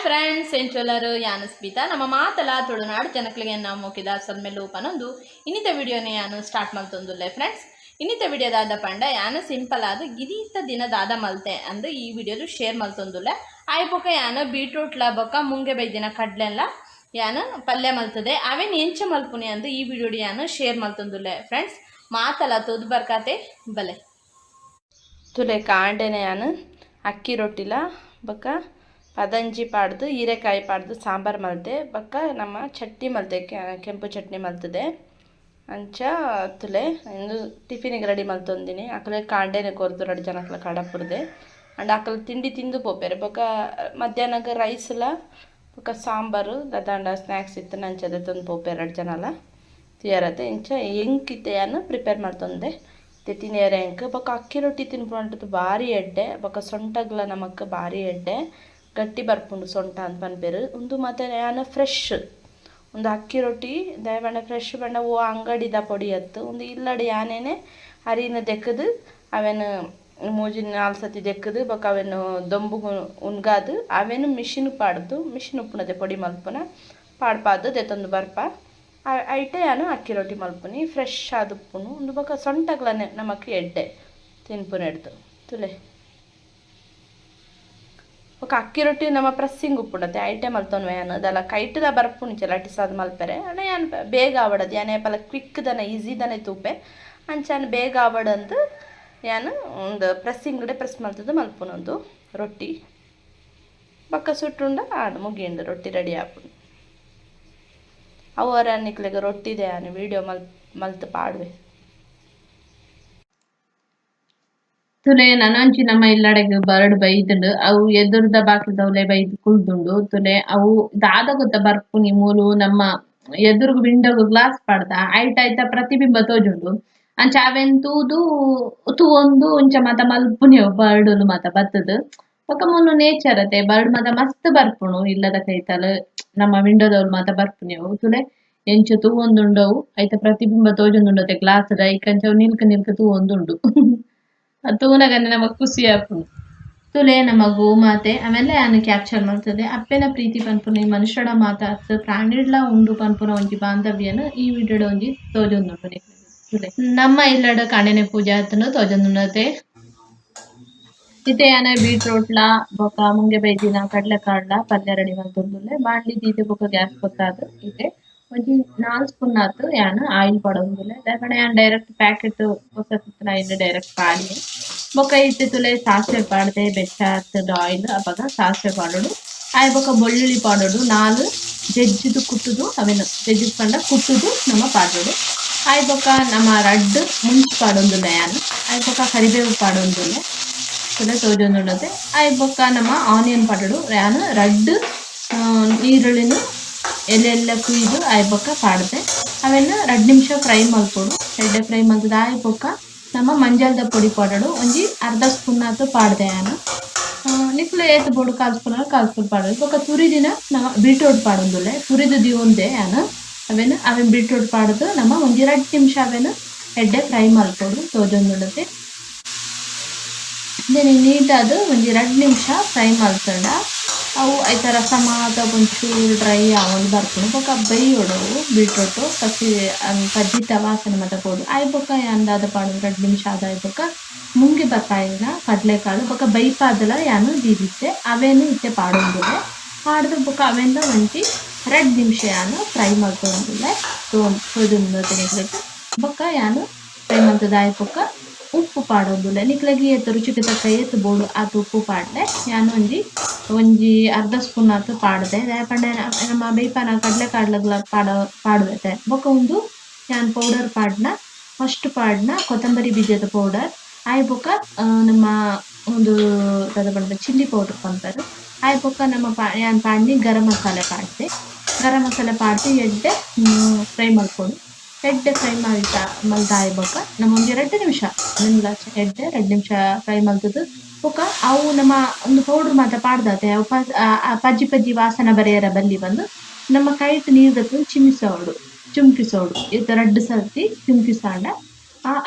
Friends ಎಂಚೊಲ್ಲರು ಯಾನು ಸ್ಮಿತಾ ನಮ್ಮ ಮಾತಲ ತುಳುನಾಡು ಜನಕ್ಲಿಗೆ ನಾವು ಮೊಕ್ಕಿದ ಸೊಲ್ಮೆ ಲೂಪನೊಂದು ಇನ್ನಿತ ವಿಡಿಯೋನೇ ಯಾನು ಸ್ಟಾರ್ಟ್ ಮಲ್ತೊಂದುಲ್ಲೆ ಫ್ರೆಂಡ್ಸ್. ಇನ್ನಿತ ವಿಡಿಯೋದಾದ ಪಂಡ ಯಾನು ಸಿಂಪಲ್ ಆದ ಗಿರೀತ ದಿನದಾದ ಮಲ್ತೆ ಅಂದು ಈ ವಿಡಿಯೋಲು ಶೇರ್ ಮಲ್ತೊಂದುಲ್ಲೆ. ಆಯ್ಪೊಕ ಯಾನು ಬೀಟ್ರೂಟ್ಲ ಬೊಕ್ಕ ಮುಂಗೆ ಬೈದಿನ ಕಡ್ಲೆಲ್ಲ ಯಾನು ಪಲ್ಯ ಮಲ್ತದೆ ಅವೇನು ಎಂಚ ಮಲ್ಪುನಿ ಅಂದು ಈ ವಿಡಿಯೋಡು ಯಾನು ಶೇರ್ ಮಲ್ತೊಂದುಲ್ಲೆ ಫ್ರೆಂಡ್ಸ್. ಮಾತಲ ತೋದು ಬರ್ಕಾತೆ ಬಲೆ ತುಲೆ ಕಾಂಡೆನೆ ಯಾನು ಅಕ್ಕಿ ರೊಟ್ಟಿಲ ಬೊಕ್ಕ ಪದಂಜಿ ಪಾಡ್ದು ಹೀರೆಕಾಯಿ ಪಾಡ್ದು ಸಾಂಬಾರು ಮಲ್ತೆ ಬೊಕ್ಕ ನಮ್ಮ ಚಟ್ನಿ ಮಲ್ತೆ ಕೆಂಪು ಚಟ್ನಿ ಮಲ್ತದೆ ಅಂಚ ತುಲೆ ಇಂದು ಟಿಫಿನಿಗೆ ರೆಡಿ ಮಲ್ತೊಂದಿನಿ. ಅಕಲೆ ಕಾಂಡೆನೆ ಕೊರ್ದು ರೆಡಿ ಜನಕ್ಲ ಕಡಪುರ್ದೆ ಅಂಡ್ ಅಕಲ್ ತಿಂಡಿ ತಿಂದು ಪೋಪೆರೆ ಬೊಕ್ಕ ಮಧ್ಯಾಹ್ನಗ ರೈಸ್ಲ ಬೊಕ್ಕ ಸಾಂಬಾರು ದಾಂಡ ಸ್ನ್ಯಾಕ್ಸ್ ಇತ್ತು ನಂಚದೆ ತಂದು ಪೋಪೆರೆ ಎರಡು ಜನಲ ತಿಯರತೆ ಇಂಚ ಎಂಕಿತ್ತೆ ಯಾನು ಪ್ರಿಪೇರ್ ಮಾಡ್ತೊಂದೆ ತಿನ್ನಿಯರೆ ಎಂಕ್ ಬೊಕ್ಕ ಅಕ್ಕಿ ರೊಟ್ಟಿ ತಿನ್ಪುಂಟದು ಭಾರಿ ಎಡ್ಡೆ ಬೊಕ್ಕ ಸೊಂಟಗ್ಲ ನಮಕ್ ಭಾರಿ ಎಡ್ಡೆ ಗಟ್ಟಿ ಬರ್ಪುಂಡು ಸೊಂಟ ಅಂತ ಪನ್ಪೇರು ಉಂದು ಮತ್ತೆ ಯಾನು ಫ್ರೆಶ್ ಒಂದು ಅಕ್ಕಿ ರೊಟ್ಟಿ ದಯಬಂಡ ಫ್ರೆಶ್ ಬಂಡ ಓ ಅಂಗಡಿದ ಪೊಡಿ ಅತ್ತು ಒಂದು ಇಲ್ಲಡಿ ಯಾನೇನೆ ಹರಿನ ದೆಕ್ಕದು ಅವೇನು ಮೂಜಿ 4 ಸತಿ ದೆಕ್ಕದು ಬೊಕ್ಕ ಅವೇನು ದೊಂಬು ಉಣ್ಗಾದು ಅವೇನು ಮಿಷಿನ್ ಪಾಡ್ದು ಮಿಷಿನ್ ಉಪ್ಪುನದೆ ಪೊಡಿ ಮಲ್ಪುನ ಪಾಡ್ಪಾದು ದೆತ್ತೊಂದು ಬರ್ಪ ಐಟೆ ಯಾನು ಅಕ್ಕಿ ರೊಟ್ಟಿ ಮಲ್ಪುನಿ ಫ್ರೆಶ್ ಆದ ಉಪ್ಪುನು ಒಂದು ಬೊಕ್ಕ ಸೊಂಟಗ್ಲನೆ ನಮಕ್ ಎಡ್ಡೆ ತಿನ್ಪುನೆಡ್ದು ತುಲೆ ఒక ಅಕ್ಕಿ ರೊಟ್ಟಿ ನಮ್ಮ ಪ್ರೆಸ್ಸಿಂಗ್ ಉಪ್ಪುಂಡತೆ ಐಟೆ ಮಲ್ತೊನ್ವೆ ಯಾನು ಅದೆಲ್ಲ ಕೈಟದ ಬರ್ಪುಣಿಚೆ ಲಟಿಸಾದ ಮಲ್ಪೆರೆ ಅಣ್ಣ ಯಾನು ಬೇಗ ಆವಡದು ಯಾನೆ ಪಲ ಕ್ವಿಕ್ ದನ ಈಸಿ ದನೆ ತೂಪೆ ಅಂಚಾನು ಬೇಗ ಆವಡಂದು ಯಾನು ಒಂದು ಪ್ರೆಸ್ಸಿಂಗ್ಡೆ ಪ್ರೆಸ್ ಮಲ್ತದ್ದು ಮಲ್ಪುನೊಂದು ರೊಟ್ಟಿ ಬೊಕ್ಕ ಸುಟ್ಟುಂಡ ಆಡು ಮುಗಿಂಡು ರೊಟ್ಟಿ ರೆಡಿ ಆಪುಂಡು ಅವರ ನಿಕ್ಲೆಗೆ ರೊಟ್ಟಿದೆ ಯಾನು ವಿಡಿಯೋ ಮಲ್ತು ಪಾಡುವೆ ತುಲೆ ನನಂಚಿ ನಮ್ಮ ಇಲ್ಲಡೆಗ್ ಬರ್ಡ್ ಬೈದುಂಡು ಅವು ಎದುರ್ದ ಬಾಕ್ಲದವ್ಲೆ ಬೈದು ಕುಳ್ದುಂಡು ತುಲೆ ಅವು ದಾದ ಗೊತ್ತ ಬರ್ಪುನಿ ಮೂಲು ನಮ್ಮ ಎದುರುಗು ವಿಂಡೋಗು ಗ್ಲಾಸ್ ಪಾಡ್ದ ಐಟ ಪ್ರತಿಬಿಂಬ ತೋಜುಂಡು ಅಂಚ ಅವೆನ್ ತೂದು ತೂವೊಂದು ಇಂಚ ಮಾತ ಮಲ್ಪುನಿಯವು ಬರ್ಡುಲು ಮಾತ ಬತ್ತದು ಬೊಕ ಮುನ್ನು ನೇಚರ್ ಅತೆ ಬರ್ಡ್ ಮಾತ ಮಸ್ತ್ ಬರ್ಪುಣು ಇಲ್ಲದ ಕೈತಲ್ ನಮ್ಮ ವಿಂಡೋದವ್ಲು ಮಾತ ಬರ್ಪುನಿಯವು ತುಲೆ ಎಂಚ ತೂವೊಂದುಂಡವು ಐತ ಪ್ರತಿಬಿಂಬ ತೋಜುಂದುಂಡತೆ ಗ್ಲಾಸ್ದ ಐಕಂಚ ನಿಲ್ಕ ತೂವೊಂದುಂಡು ತೂನಗನೆ ನಮಗ್ ಖುಷಿ ಆಪುಂಡು ತುಲೆ ನಮ್ಮ ಗೋಮಾತೆ ಅವೆಲ್ಲ ಯಾನು ಕ್ಯಾಪ್ಚರ್ ಮಾಡ್ತದೆ ಅಪ್ಪೆನ ಪ್ರೀತಿ ಪನ್ಪುನ ಮನುಷ್ಯಡ ಮಾತಾಡ್ತು ಪ್ರಾಣಿಡ್ಲ ಉಂಡು ಪನ್ಪುನ ಒಂಜಿ ಬಾಂಧವ್ಯನು ಈ ವಿಡಿಯೋಡ್ ಒಂಜಿ ತೋಜೊಂದುಂಡು ತುಲೆ ನಮ್ಮ ಇಲ್ಲಡ ಕಾಂಡೆನೆ ಪೂಜೆ ಆತನು ತೋಜೊಂದುಂಡತೆ ಇತ್ತೆ ಯಾನ ಬೀಟ್ರೋಟ್ಲ ಬೊಕ ಮುಂಗೆ ಬೈದಿನ ಕಡ್ಲೆಕಾಳ್ಲ ಪಲ್ಯ ರೆಡಿ ಮಲ್ತೊಂದುಲ್ಲೆ ಬಾಣ್ಲಿ ದೀತೆ ಬೊಕ ಗ್ಯಾಸ್ ಕೊತ್ತಾದು ಇತ್ತೆ ಒಂಜಿ 4 ಸ್ಪೂನ್ ಆತು ಯಾನು ಆಯಿಲ್ ಪಡೊಂದುಲ್ಲೆ ದಾಯಪಂಡ ಯಾನ್ ಡೈರೆಕ್ಟ್ ಪ್ಯಾಕೆಟ್ ಬೊಕ ಇನ್ನು ಡೈರೆಕ್ಟ್ ಪಾಡಿ ಬೊಕ ಇತ್ತೆ ತುಲೆ ಸಾಸಿವೆ ಪಾಡ್ದೆ ಬೆಚ್ಚ ಆತದ ಆಯಿಲ್ ಅಪಗ ಸಾಸಿವೆ ಪಾಡೋಡು ಆಯ್ ಬೊಕ ಬೆಳ್ಳುಳ್ಳಿ ಪಾಡೋಡು 4 ಜಜ್ಜಿದು ಕುಟ್ಟುದು ಅವೇನು ಜಜ್ಜಿದ್ ಪಂಡ ಕುಟ್ಟುದು ನಮ್ಮ ಪಾಡೋಡು ಆಯ್ ಬೊಕ ನಮ್ಮ ರಡ್ಡ್ ಮುಂಚ್ ಪಾಡೊಂದುಲ್ಲೆ ಯಾನು ಆಯ್ ಬೊಕ ಕರಿಬೇವು ಪಾಡೊಂದುಲ್ಲೆ ತುಲೆ ತೋಜೊಂದುಂಡತೆ ಆಯ್ ಬೊಕ ನಮ್ಮ ಆನಿಯನ್ ಪಾಡೋಡು ಯಾನು ರಡ್ಡ್ ಈರುಳ್ಳಿನ ಎಲೆ ಕುಯ್ದು ಆಯ್ ಬೊಕ್ಕ ಪಾಡ್ದೆ ಅವೆಲ್ಲ 2 ನಿಮಿಷ ಫ್ರೈ ಮಲ್ಪೊಡು ಎಡ್ಡೆ ಫ್ರೈ ಮಲ್ತದ ಆಯ್ ಬೊಕ್ಕ ನಮ್ಮ ಮಂಜಲ್ದ ಪೊಡಿ ಪಾಡೋಡು ಒಂಜಿ ಅರ್ಧ ಸ್ಪೂನ್ ಆತು ಪಾಡ್ದೆ ಯಾನು ನಿಕ್ಲೆ ಏತ್ ಬೋಡು 1/4 ಸ್ಪೂನ್ ಪಾಡೋಡು ಬೊಕ್ಕ ತುರಿದಿನ ನಮ್ಮ ಬೀಟ್ರೋಟ್ ಪಾಡೊಂದುಲ್ಲೆ ತುರಿದು ದಿವೊಂದೆ ಯಾನು ಅವೆನ್ ಬೀಟ್ರೋಟ್ ಪಾಡೋದು ನಮ್ಮ ಒಂಜಿ 2 ನಿಮಿಷ ಅವೆನು ಎಡ್ಡೆ ಫ್ರೈ ಮಲ್ಪೊಡು ತೋಜೊಂದುಂಡತೆ ನೀಟಾದ ಒಂಜಿ 2 ನಿಮಿಷ ಫ್ರೈ ಮಲ್ತಂಡ ಅವು ಐತ ರಸ ಮಾತ ಒಂಚೂರು ಡ್ರೈ ಆವೊಂದು ಬರ್ಪುಂಡು ಬೊಕ ಬೈಯೊಡವು ಬೀಟ್ರೋಟು ಕಜ್ಜಿತ ವಾಸನೆ ಮಾತ ಪೋಡು ಆಯ್ ಬೊಕ ಅಂದಾದ ಪಾಡು 2 ನಿಮಿಷ ಆದಾಯ್ ಬೊಕ ಮುಂಗೆ ಬರ್ಪಾಯಿನ ಕಡ್ಲೆಕಾಳು ಬೊಕ ಬೈಪಾದಲ ಯಾನು ದೀದಿತ್ತೆ ಅವೇನು ಇತ್ತೆ ಪಾಡೊಂದುಲ್ಲೆ ಪಾಡ್ದು ಬೊಕ ಅವೆಂದ ಒಂಜಿ 2 ನಿಮಿಷ ಯಾನು ಫ್ರೈ ಮಲ್ತೊಂದುಲ್ಲೆ ತೋಜೊಂದು ಬೊಕ ಯಾನು ಫ್ರೈ ಮಲ್ತದಾಯ್ ಬೊಕ ಉಪ್ಪು ಪಾಡೊಂದುಲ್ಲೆ ನಿಕ್ಲೆಗ್ ಏತ್ ರುಚಿಗೆ ತಕ್ಕ ಏತ್ ಬೋಡು ಆತು ಉಪ್ಪು ಪಾಡ್ಲೆ ಯಾನು ಒಂಜಿ ಅರ್ಧ ಸ್ಪೂನ್ ಆತು ಪಾಡ್ದೆ ದಾಯಪಂಡ ನಮ್ಮ ಬೈಪನ ಕಡ್ಲೆಕಾಳ್ಲಗ್ಲ ಪಾಡುವೆತೆ ಬೊಕ ಒಂದು ಯಾನ್ ಪೌಡರ್ ಪಾಡ್ನ ಫಸ್ಟ್ ಪಾಡ್ನ ಕೊತ್ತಂಬರಿ ಬೀಜದ ಪೌಡರ್ ಆಯ್ ಬೊಕ ನಮ್ಮ ಒಂದು ದಾದ ಚಿಲ್ಲಿ ಪೌಡರ್ ಪಂಪರು ಆಯ್ ಬೊಕ ನಮ್ಮ ಯಾನ್ ಪಾಡ್ನಿ ಗರಂ ಮಸಾಲೆ ಪಾಡ್ದೆ ಗರಂ ಮಸಾಲೆ ಪಾಡ್ದು ಎಡ್ಡೆ ಫ್ರೈ ಮಲ್ಪೊಡು ಎಡ್ಡೆ ಫ್ರೈ ಮಲ್ತ ಆಯ್ ಬೊಕ ನಮ್ಮ ಒಂಜಿ 2 ನಿಮಿಷ ಎಡ್ಡೆ 2 ನಿಮಿಷ ಫ್ರೈ ಮಲ್ತದು ಬೊಕ ಅವು ನಮ್ಮ ಒಂದು ಪೌಡರ್ ಮಾತ ಪಾಡ್ದಾತೆ ಅವು ಪಜ್ಜಿ ವಾಸನ ಬರೆಯರ ಬಲ್ಲಿ ಬಂದು ನಮ್ಮ ಕೈಟ್ ನೀರ್ದತ್ತು ಚುಮ್ಕಿಸೋಡು ಇತ್ತ 2 ಸರ್ತಿ ಚುಮ್ಕಿಸಾಂಡ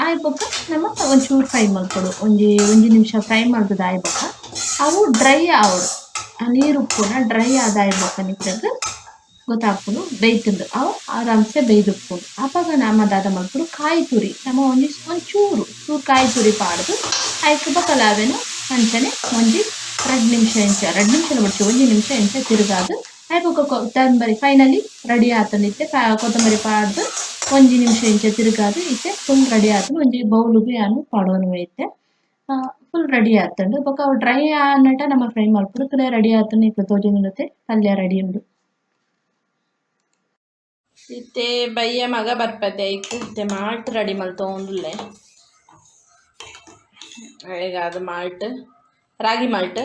ಆಯ್ ಬೊಕ ನಮ್ಮ ಒಂಚೂರು ಫ್ರೈ ಮಲ್ಪೊಡು ಒಂಜಿ ನಿಮಿಷ ಫ್ರೈ ಮಲ್ತದ ಆಯ್ ಬೊಕ ಅವು ಡ್ರೈ ಆವಡು ಆ ನೀರು ಉಪ್ಪುನ ಡ್ರೈ ಆದಾಯ ಬೊಕ್ಕನಿಕ್ಕೆಗ್ ಗೊತ್ತಾಪುನು ಬೇಯ್ತುಂಡು ಅವು ಆರಾಮ್ಸೆ ಬೇಯ್ದುಪ್ಪುಂಡು. ಅಪಗ ನಮ ದಾದ ಮಲ್ಪುಡು ಕಾಯಿ ತುರಿ ನಮ ಒಂಚೂರು ಕಾಯಿ ತುರಿ ಪಾಡ್ದು ಐಕ್ ಬೊಕಲಾವೆನು ಅಂಚನೆ ಒಂಜಿ 2 ನಿಮಿಷ ಇಂಚ 2 ನಿಮಿಷಲ ಬಿಡ್ಚು 1 ನಿಮಿಷ ಇಂಚ ತಿರುಗಾದು ಐ ಬೊಕ ಕೊತ್ತಂಬರಿ ಫೈನಲಿ ರೆಡಿ ಆತುಂಡು ಇತ್ತೆ ಕೊತ್ತಂಬರಿ ಪಾಡ್ದು 1 ನಿಮಿಷ ಇಂಚ ತಿರುಗಾದು ಇತ್ತೆ ಫುಲ್ ರೆಡಿ ಆತುಂಡು. ಒಂಜಿ ಬೌಲ್‌ಗ್ ಯಾನ್ ಪಾಡೋನು ಇತ್ತೆ ಫುಲ್ ರೆಡಿ ಆತುಂಡು ಬೊಕ ಅವು ಡ್ರೈ ಆನಟ ನಮ ಫ್ರೈ ಮಲ್ಪುಡು ಇಕ್ಕಲೆ ರೆಡಿ ಆತುಂಡು ನಿಕ್ಲೆ ತೋಜೊಂದುಂಡತೆ ಪಲ್ಯ ರೆಡಿ ಉಂಡು. ಇತ್ತೆ ಬಯ್ಯ ಮಗ ಬರ್ಪದೆ ಐಕ್ ಇತ್ತೆ ಮಾಲ್ಟ್ ರೆಡಿ ಮಲ್ತೊಂದುಲ್ಲೆ. ಈಗ ಅದು ಮಾಲ್ಟ್ ರಾಗಿ ಮಾಲ್ಟ್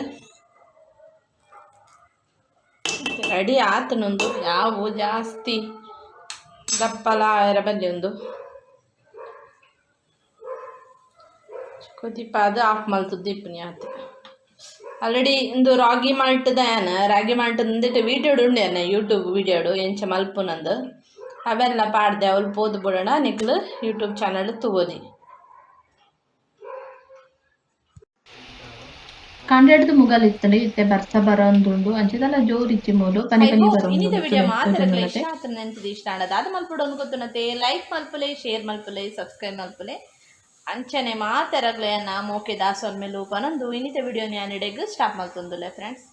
ರೆಡಿ ಆತುನೊಂದು ಯಾವು ಜಾಸ್ತಿ ದಪ್ಪಲ ಆಯರ ಬಲ್ಲಿ ಉಂದು ಕೊತಿಪಾದ ಆಫ್ ಮಲ್ತುದು ಇಪ್ಪುನಿ ಆತು. ಆಲ್ರೆಡಿ ಇಂದು ರಾಗಿ ಮಾಲ್ಟ್ ದಯಾನ ರಾಗಿ ಮಾಲ್ಟ್ ಇಂದಿಟ್ಟು ವೀಡಿಯೋಡು ಉಂಡ್ಯಾನ ಯೂಟ್ಯೂಬ್ ವೀಡಿಯೋಡು ಎಂಚ ಮಲ್ಪುನಂದು ಅವೆಲ್ಲ ಪಾಡ್ದೆ ಅವಳು ಪೋದು ಬಿಡೋಣ ನಿಕ್ಲು ಯೂಟ್ಯೂಬ್ ಚಾನಲ್ ತಗೋದಿ. ಕಂಡೆಡ್ದು ಮುಗಲ್ ಇತ್ತಂಡು ಇತ್ತೆ ಬರ್ಸ ಬರೋಂದುಂಡು ಅಂಚಿದಲ್ಲ ಜೋರ್ ಇಚ್ಚಿ ಮೂಲು ಪನಿ ಪನಿ ಬರೋಂದುಂಡು ವಿಡಿಯೋ ಮಾತ್ರ ಇಷ್ಟ ಆತನ ನೆನ್ಪುದು ಇಷ್ಟ ಆಂಡ ದಾದ ಮಲ್ಪುಡು ಗೊತ್ತುನತೆ ಲೈಕ್ ಮಲ್ಪುಲೆ ಶೇರ್ ಮಲ್ಪುಲೆ ಸಬ್ಸ್ಕ್ರೈಬ್ ಮಲ್ಪುಲೆ ಅಂಚನೆ ಮಾತೆರಗ್ಲೆ ನಾ ಮೋಕೆ ದಾಸೋನ್ ಮೇಲೆ ಪನೊಂದು ಇನ್ನಿತ ವಿಡಿಯೋ ನ್ಯಾನಿಡೆಗ್ ಸ್ಟಾಪ್ ಮಲ್ತೊಂದುಲ್ಲೆ ಫ್ರೆಂಡ್ಸ್.